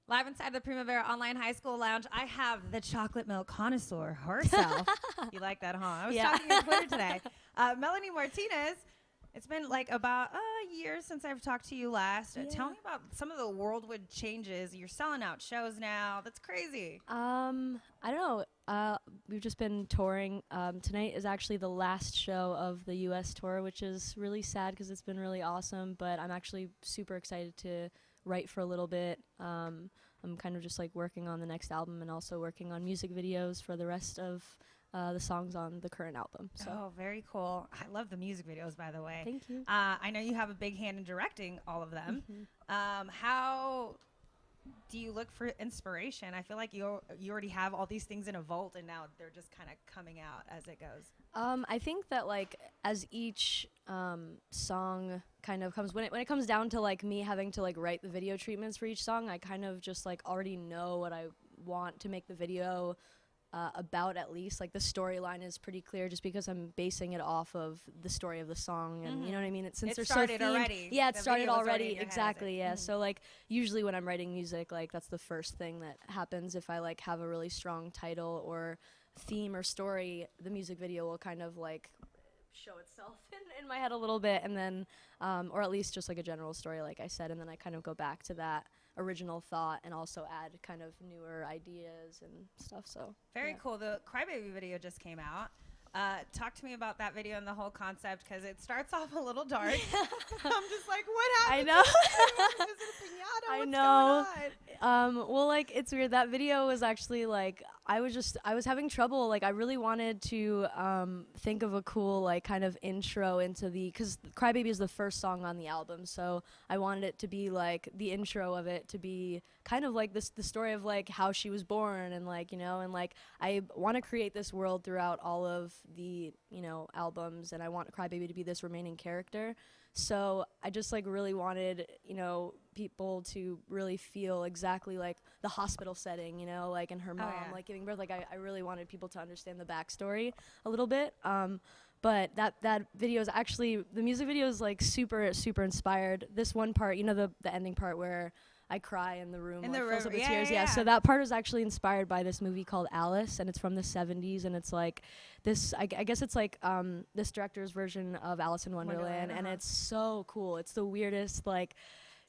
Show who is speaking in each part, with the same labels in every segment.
Speaker 1: Live inside the Primavera Online High School Lounge, I have the chocolate milk connoisseur herself. You like that, huh? I was talking on Twitter today. Melanie Martinez. It's been like about a year since I've talked to you last. Tell me about some of the worldwide changes. You're selling out shows now. That's crazy.
Speaker 2: I don't know. We've just been touring. Tonight is actually the last show of the U.S. tour, which is really sad because it's been really awesome. But I'm actually super excited to write for a little bit. I'm kind of just like working on the next album and also working on music videos for the rest of the songs on the current album. So.
Speaker 1: Oh, very cool. I love the music videos, by the way.
Speaker 2: Thank you.
Speaker 1: I know you have a big hand in directing all of them. How do you look for inspiration? I feel like you already have all these things in a vault, and now they're just kind of coming out as it goes.
Speaker 2: I think that like as each song kind of comes, when it comes down to like me having to like write the video treatments for each song, I kind of just like already know what I want to make the video about. At least like the storyline is pretty clear just because I'm basing it off of the story of the song, and you know what I mean. Since they're
Speaker 1: started
Speaker 2: so themed,
Speaker 1: already.
Speaker 2: yeah, it
Speaker 1: The
Speaker 2: started
Speaker 1: video was already
Speaker 2: already.
Speaker 1: in your
Speaker 2: Exactly,
Speaker 1: head,
Speaker 2: yeah. So like usually when I'm writing music, like that's the first thing that happens. If I like have a really strong title or theme or story, the music video will kind of like show itself in my head a little bit, and then or at least just like a general story, like I said, and then I kind of go back to that original thought and also add kind of newer ideas and stuff. So
Speaker 1: very cool. The Crybaby video just came out. Talk to me about that video and the whole concept, because it starts off a little dark. I'm just like, what happened?
Speaker 2: I know.
Speaker 1: Is it a piñata?
Speaker 2: I
Speaker 1: What's
Speaker 2: know.
Speaker 1: going on?
Speaker 2: Well, like it's weird. That video was actually like I was having trouble. Like I really wanted to think of a cool like kind of intro into because Crybaby is the first song on the album, so I wanted it to be like the intro of it to be kind of like the story of like how she was born, and like and like I want to create this world throughout all of the albums, and I want Crybaby to be this remaining character. So I just like really wanted people to really feel exactly like the hospital setting, like and her mom like giving birth. Like I really wanted people to understand the backstory a little bit. But that video is actually, the music video is like super inspired. This one part, the ending part where I cry and the room fills up with tears. Yeah, so that part is actually inspired by this movie called Alice, and it's from the 70s, and it's like this, I guess it's like this director's version of Alice in Wonderland, and it's so cool. It's the weirdest, like,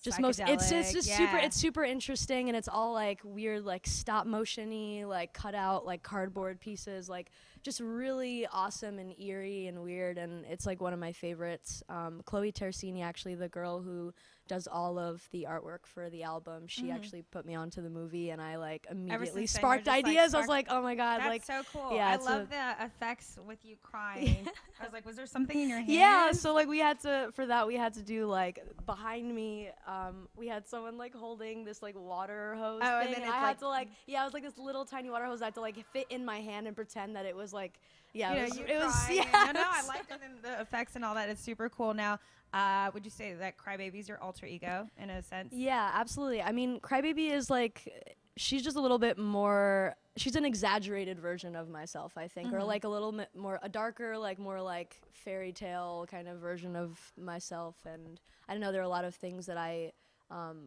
Speaker 2: just it's just super interesting, and it's all like weird, like stop motion-y, like cut out like cardboard pieces, like just really awesome and eerie and weird, and it's like one of my favorites. Chloe Tersini, actually the girl who does all of the artwork for the album, she actually put me onto the movie, and I like immediately sparked ideas. I was like, oh my god,
Speaker 1: that's
Speaker 2: like
Speaker 1: so cool.
Speaker 2: Yeah,
Speaker 1: I love the effects with you crying. I was like, was there something in your hand?
Speaker 2: Yeah, so like we had to do like behind me, we had someone like holding this like water hose thing,
Speaker 1: and then
Speaker 2: I had to like it was like this little tiny water hose I had to like fit in my hand and pretend that it was like it was
Speaker 1: No, I liked it, and the effects and all that. It's super cool. Now, would you say that Crybaby's your alter ego in a sense?
Speaker 2: Yeah, absolutely. I mean, Crybaby is like, she's just a little bit more, she's an exaggerated version of myself, I think, or like a little bit more, a darker, like more like fairy tale kind of version of myself. And I don't know, there are a lot of things that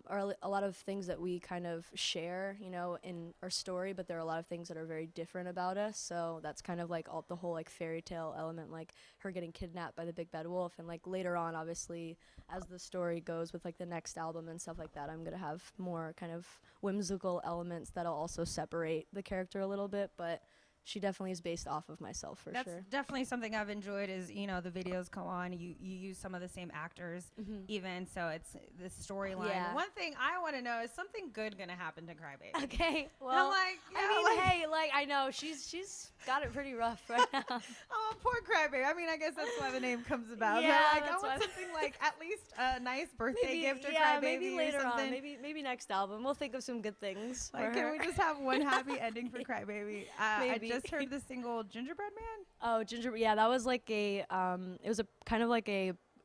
Speaker 2: or a lot of things that we kind of share, in our story, but there are a lot of things that are very different about us. So that's kind of like the whole like fairy tale element, like her getting kidnapped by the big bad wolf, and like later on, obviously, as the story goes with like the next album and stuff like that, I'm gonna have more kind of whimsical elements that'll also separate the character a little bit, but she definitely is based off of myself for sure.
Speaker 1: That's definitely something I've enjoyed is, the videos come on, you use some of the same actors even, so it's the storyline.
Speaker 2: Yeah.
Speaker 1: One thing I want to know is something good going to happen to Crybaby.
Speaker 2: Okay, well,
Speaker 1: I'm like,
Speaker 2: I know, she's got it pretty rough right now.
Speaker 1: Oh, poor Crybaby. I mean, I guess that's why the name comes about.
Speaker 2: Yeah,
Speaker 1: but I
Speaker 2: that's
Speaker 1: want
Speaker 2: why.
Speaker 1: something like at least a nice birthday gift to
Speaker 2: yeah,
Speaker 1: Crybaby
Speaker 2: maybe later
Speaker 1: or something.
Speaker 2: on, maybe next album. We'll think of some good things.
Speaker 1: Like, can we just have one happy ending for Crybaby? I just heard the single Gingerbread Man.
Speaker 2: Oh, yeah, that was like it was a kind of like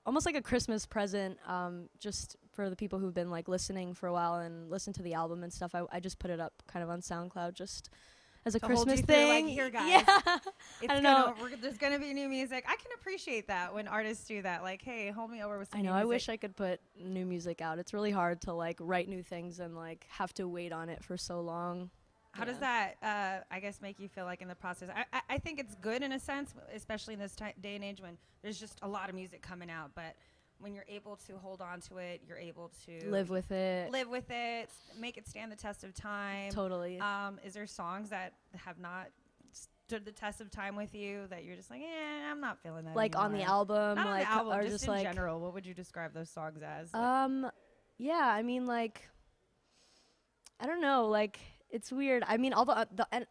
Speaker 2: almost like a Christmas present, just for the people who've been like listening for a while and listened to the album and stuff. I just put it up kind of on SoundCloud just as a
Speaker 1: To hold
Speaker 2: Christmas
Speaker 1: you through,
Speaker 2: thing.
Speaker 1: like, here, guys.
Speaker 2: Yeah.
Speaker 1: It's
Speaker 2: I don't know.
Speaker 1: There's gonna be new music. I can appreciate that when artists do that. Like, hey, hold me over with some
Speaker 2: I
Speaker 1: new
Speaker 2: know.
Speaker 1: music.
Speaker 2: I wish I could put new music out. It's really hard to like write new things and like have to wait on it for so long.
Speaker 1: How does that, I guess, make you feel like in the process? I think it's good in a sense, especially in this day and age when there's just a lot of music coming out. But when you're able to hold on to it, you're able to
Speaker 2: live with it,
Speaker 1: make it stand the test of time.
Speaker 2: Totally.
Speaker 1: Is there songs that have not stood the test of time with you that you're just like, I'm not feeling that
Speaker 2: like
Speaker 1: anymore.
Speaker 2: on the album,
Speaker 1: Not
Speaker 2: like
Speaker 1: on the album,
Speaker 2: or
Speaker 1: just in
Speaker 2: like
Speaker 1: general. What would you describe those songs as?
Speaker 2: yeah, I mean, like, I don't know, like, it's weird. I mean, all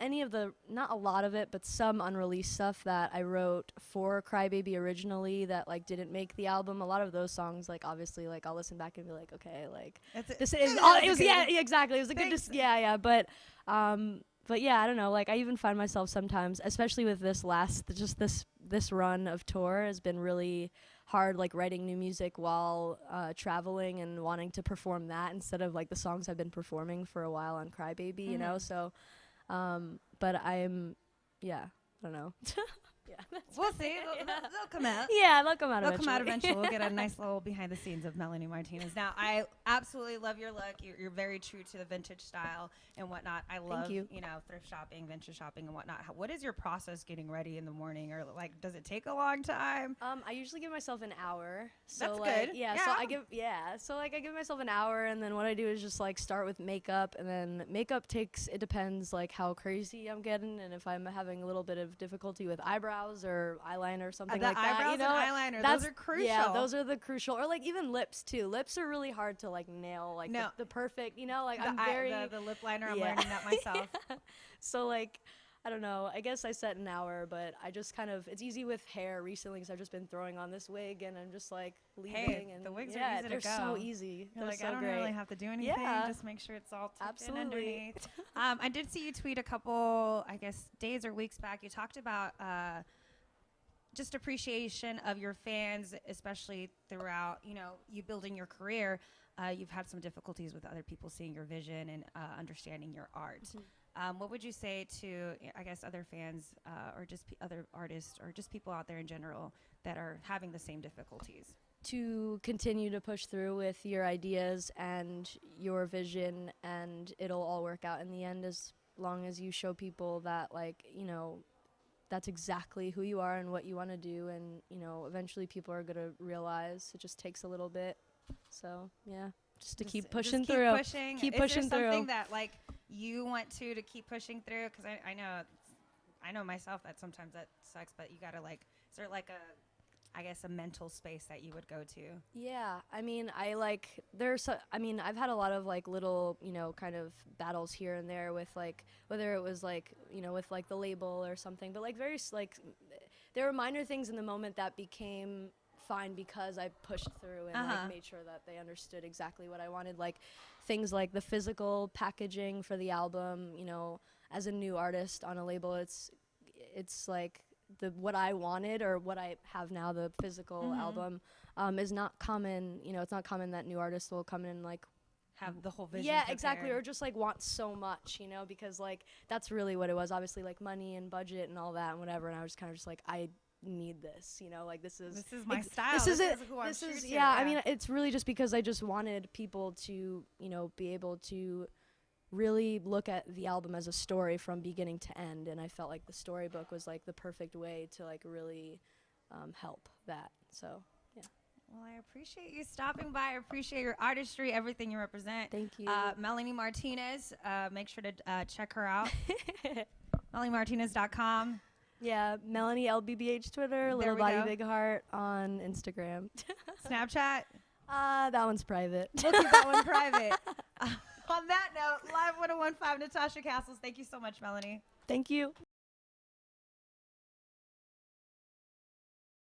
Speaker 2: any of the, not a lot of it, but some unreleased stuff that I wrote for Crybaby originally that, like, didn't make the album. A lot of those songs, like, obviously, like, I'll listen back and be like, okay, like, this is, it was, yeah, exactly. It was a good, yeah, but yeah, I don't know, like, I even find myself sometimes, especially with this this run of tour has been really hard, like writing new music while traveling and wanting to perform that instead of like the songs I've been performing for a while on Crybaby, you know. So, but yeah, I don't know. Yeah,
Speaker 1: we'll see. They'll come out.
Speaker 2: Yeah, they'll come out.
Speaker 1: They'll come out eventually. We'll get a nice little behind the scenes of Melanie Martinez. Now, I absolutely love your look. You're very true to the vintage style and whatnot. I love you know, thrift shopping, vintage shopping, and whatnot. What is your process getting ready in the morning, or like, does it take a long time?
Speaker 2: I usually give myself an hour. So
Speaker 1: that's
Speaker 2: like,
Speaker 1: good.
Speaker 2: Yeah. So I give myself an hour, and then what I do is just like start with makeup, and then makeup it depends like how crazy I'm getting, and if I'm having a little bit of difficulty with eyebrows or eyeliner or something like that.
Speaker 1: Eyebrows
Speaker 2: you know,
Speaker 1: and eyeliner, those are crucial.
Speaker 2: Yeah, those are the crucial. Or like even lips too. Lips are really hard to like nail, like the perfect, you know, like
Speaker 1: the lip liner, I'm learning that myself.
Speaker 2: So like, I don't know, I guess I set an hour, but I just kind of, it's easy with hair recently because I've just been throwing on this wig and I'm just like leaving. And
Speaker 1: the wigs are easy to go.
Speaker 2: They're so easy.
Speaker 1: You're like,
Speaker 2: so
Speaker 1: I don't
Speaker 2: great.
Speaker 1: really have to do anything. Just make sure it's all tucked in underneath. I did see you tweet a couple, I guess, days or weeks back. You talked about just appreciation of your fans, especially throughout, you know, you building your career. You've had some difficulties with other people seeing your vision and understanding your art. What would you say to, I guess, other fans or just other artists or just people out there in general that are having the same difficulties?
Speaker 2: To continue to push through with your ideas and your vision, and it'll all work out in the end as long as you show people that, like, you know, that's exactly who you are and what you want to do, and you know, eventually people are gonna realize. It just takes a little bit. So yeah, just keep pushing through. Keep pushing through.
Speaker 1: Something that like you want to keep pushing through? Because I know myself that sometimes that sucks, but you gotta like, is there like I guess a mental space that you would go to?
Speaker 2: Yeah, I mean, I've had a lot of like little, you know, kind of battles here and there with like, whether it was like, you know, with like the label or something, but like there were minor things in the moment that became fine because I pushed through and like made sure that they understood exactly what I wanted. Like things like the physical packaging for the album, you know, as a new artist on a label, it's like, what I wanted or what I have now, the physical album, is not common. You know, it's not common that new artists will come in and like
Speaker 1: have the whole vision.
Speaker 2: Yeah, exactly. Or just like want so much, you know, because like that's really what it was. Obviously, like money and budget and all that and whatever. And I was kind of just like, I need this, you know, like this is
Speaker 1: my style.
Speaker 2: This is it.
Speaker 1: Who I'm true to.
Speaker 2: Yeah. I mean, it's really just because I just wanted people to, you know, be able to really look at the album as a story from beginning to end, and I felt like the storybook was like the perfect way to like really help that. So yeah.
Speaker 1: Well, I appreciate you stopping by. I appreciate your artistry, everything you represent.
Speaker 2: Thank you.
Speaker 1: Melanie Martinez, make sure to check her out. MelanieMartinez.com.
Speaker 2: Yeah, Melanie LBBH Twitter, Little Body Big Heart on Instagram.
Speaker 1: Snapchat?
Speaker 2: That one's private.
Speaker 1: We'll keep that one private. On that note, Live 101.5, Natasha Castles. Thank you so much, Melanie.
Speaker 2: Thank you.